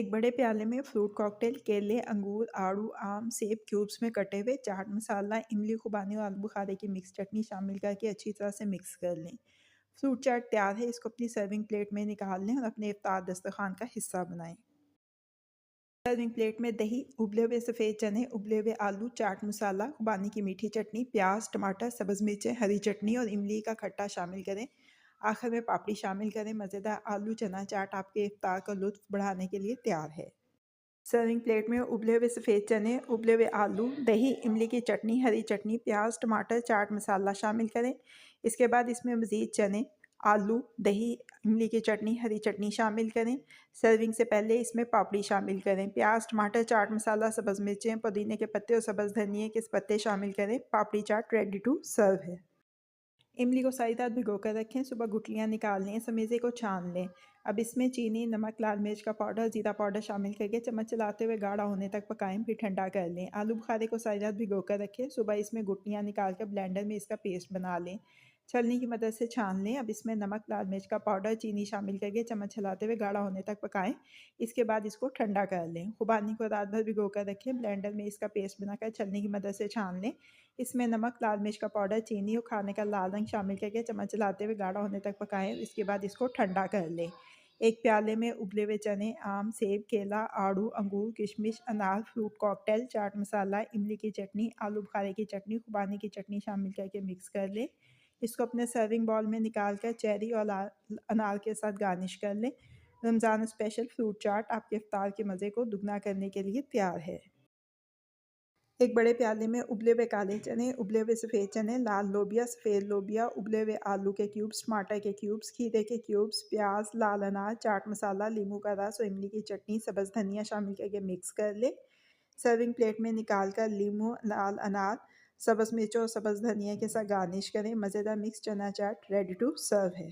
एक बड़े प्याले में फ्रूट कॉकटेल केले, अंगूर, आड़ू, आम, सेब क्यूब्स में कटे हुए, चाट मसाला, इमली, खुबानी और आलू बुखारे की मिक्स चटनी शामिल करके अच्छी तरह से मिक्स कर लें। फ्रूट चाट तैयार है, इसको अपनी सर्विंग प्लेट में निकाल लें और अपने इफ्तार दस्तरखान का हिस्सा बनाएं। सर्विंग प्लेट में दही, उबले हुए सफ़ेद चने, उबले हुए आलू, चाट मसाला, खुबानी की मीठी चटनी, प्याज, टमाटर, सब्ज़ मिर्चें, हरी चटनी और इमली का खट्टा शामिल करें। आखिर में पापड़ी शामिल करें। मज़ेदार आलू चना चाट आपके इफ्तार का लुत्फ बढ़ाने के लिए तैयार है। सर्विंग प्लेट में उबले हुए सफ़ेद चने, उबले हुए आलू, दही, इमली की चटनी, हरी चटनी, प्याज, टमाटर, चाट मसाला शामिल करें। इसके बाद इसमें मज़ीद चने, आलू, दही, इमली की चटनी, हरी चटनी शामिल करें। सर्विंग से पहले इसमें पापड़ी शामिल करें। प्याज, टमाटर, चाट मसाला, सब्ज़ मिर्चें, पुदीने के पत्ते और सब्ज़ धनिए के पत्ते शामिल करें। पापड़ी चाट रेडी टू सर्व है। इमली को सारी रात भिगो कर रखें, सुबह गुठलियाँ निकाल लें, समेजे को छान लें। अब इसमें चीनी, नमक, लाल मिर्च का पाउडर, ज़ीरा पाउडर शामिल करके चम्मच चलाते हुए गाढ़ा होने तक पकाएं, फिर ठंडा कर लें। आलू बुखारे को सारी रात भिगो कर रखें, सुबह इसमें गुठलियाँ निकाल कर ब्लेंडर में इसका पेस्ट बना लें, छलनी की मदद से छान लें। अब इसमें नमक, लाल मिर्च का पाउडर, चीनी शामिल करके चम्मच चलाते हुए गाढ़ा होने तक पकाएं। इसके बाद इसको ठंडा कर लें। खुबानी को रात भर भिगो कर रखें, ब्लेंडर में इसका पेस्ट बनाकर छलनी की मदद से छान लें। इसमें नमक, लाल मिर्च का पाउडर, चीनी और खाने का लाल रंग शामिल करके चम्मच चलाते हुए गाढ़ा होने तक पकाएं। इसके बाद इसको ठंडा कर लें। एक प्याले में उबले हुए चने, आम, सेब, केला, आड़ू, अंगूर, किशमिश, अनार, फ्रूट कॉकटेल, चाट मसाला, इमली की चटनी, आलू बुखारे की चटनी, खुबानी की चटनी शामिल करके मिक्स कर लें। इसको अपने सर्विंग बाउल में निकाल कर चेरी और अनार के साथ गार्निश कर लें। रमज़ान स्पेशल फ्रूट चाट आपके इफ्तार के मज़े को दुगना करने के लिए तैयार है। एक बड़े प्याले में उबले हुए काले चने, उबले हुए सफ़ेद चने, लाल लोबिया, सफ़ेद लोबिया, उबले हुए आलू के क्यूब्स, टमाटर के क्यूब्स, खीरे के क्यूब्स, प्याज, लाल अनार, चाट मसाला, नींबू का रस और इमली की चटनी, सब्ज़ धनिया शामिल करके मिक्स कर लें। सर्विंग प्लेट में निकाल कर नींबू, लाल अनार, सब्ज़ मिर्चों और सब्ज़ धनिया के साथ गार्निश करें। मज़ेदार मिक्स चना चाट रेडी टू सर्व है।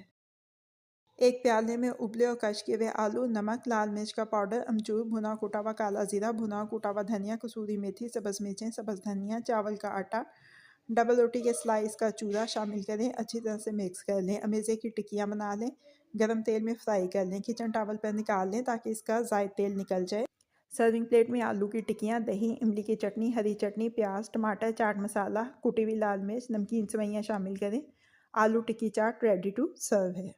एक प्याले में उबले और कश किए हुए आलू, नमक, लाल मिर्च का पाउडर, अमचूर, भुना कूटा हुआ काला जीरा, भुना कूटा हुआ धनिया, कसूरी मेथी, सब्ज़ मिर्चें, सब्ज़ धनिया, चावल का आटा, डबल रोटी के स्लाइस का चूरा शामिल करें। अच्छी तरह से मिक्स कर लें। अमेज़े की टिक्कियाँ बना लें, गरम तेल में फ्राई कर लें। किचन टॉवल पर निकाल लें ताकि इसका ज़ायद तेल निकल जाए। सर्विंग प्लेट में आलू की टिक्कियाँ, दही, इमली की चटनी, हरी चटनी, प्याज, टमाटर, चाट मसाला, कुटी हुई लाल मिर्च, नमकीन सेवइयाँ शामिल करें। आलू टिक्की चाट रेडी टू सर्व है।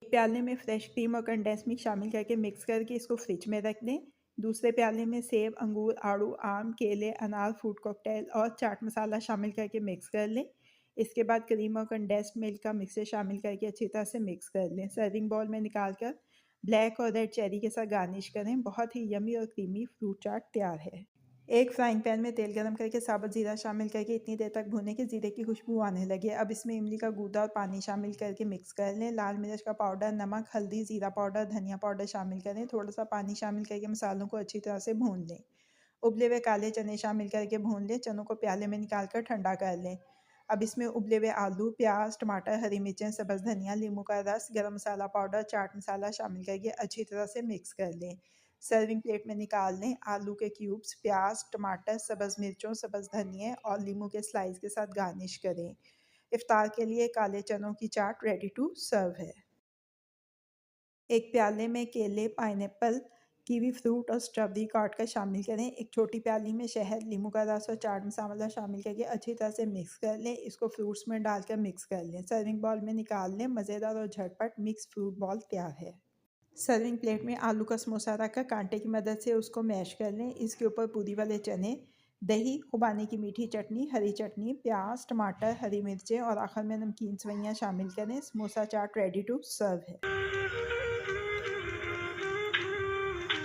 एक प्याले में फ्रेश क्रीम और कंडेंस मिल्क शामिल करके मिक्स करके इसको फ्रिज में रख दें। दूसरे प्याले में सेब, अंगूर, आड़ू, आम, केले, अनार, फ्रूट कॉकटेल और चाट मसाला शामिल करके मिक्स कर लें। इसके बाद क्रीम और कंडेंस्ड मिल्क का मिक्सर शामिल करके अच्छी तरह से मिक्स कर लें। सर्विंग बाउल में निकाल कर ब्लैक और रेड चेरी के साथ गार्निश करें। बहुत ही यमी और क्रीमी फ्रूट चाट तैयार है। एक फ्राइंग पैन में तेल गरम करके साबुत ज़ीरा शामिल करके इतनी देर तक भूनें कि ज़ीरे की खुशबू आने लगे। अब इसमें इमली का गूदा और पानी शामिल करके मिक्स कर लें। लाल मिर्च का पाउडर, नमक, हल्दी, ज़ीरा पाउडर, धनिया पाउडर शामिल करें। थोड़ा सा पानी शामिल करके मसालों को अच्छी तरह से भून लें। उबले हुए काले चने शामिल करके भून लें। चनों को प्याले में निकाल कर ठंडा कर लें। अब इसमें उबले हुए आलू, प्याज, टमाटर, हरी मिर्चें, सब्ज़ धनिया, नींबू का रस, गरम मसाला पाउडर, चाट मसाला शामिल करके अच्छी तरह से मिक्स कर लें। सर्विंग प्लेट में निकाल लें। आलू के क्यूब्स, प्याज, टमाटर, सब्ज़ मिर्चों, सब्ज़ धनिए और नींबू के स्लाइस के साथ गार्निश करें। इफ्तार के लिए काले चनों की चाट रेडी टू सर्व है। एक प्याले में केले, पाइनएप्पल, कीवी फ्रूट और स्ट्रॉबेरी काट कर शामिल करें। एक छोटी प्याली में शहद, नींबू का रस और चाट मसाला शामिल करके अच्छी तरह से मिक्स कर लें। इसको फ्रूट्स में डालकर मिक्स कर लें। सर्विंग बाउल में निकाल लें। मज़ेदार और झटपट मिक्स फ्रूट बॉल तैयार है। सर्विंग प्लेट में आलू का समोसा रखकर कांटे की मदद से उसको मैश कर लें। इसके ऊपर पूरी वाले चने, दही, खुबानी की मीठी चटनी, हरी चटनी, प्याज, टमाटर, हरी मिर्चें और आखिर में नमकीन सेवइयाँ शामिल करें। Samosa chaat ready to serve है।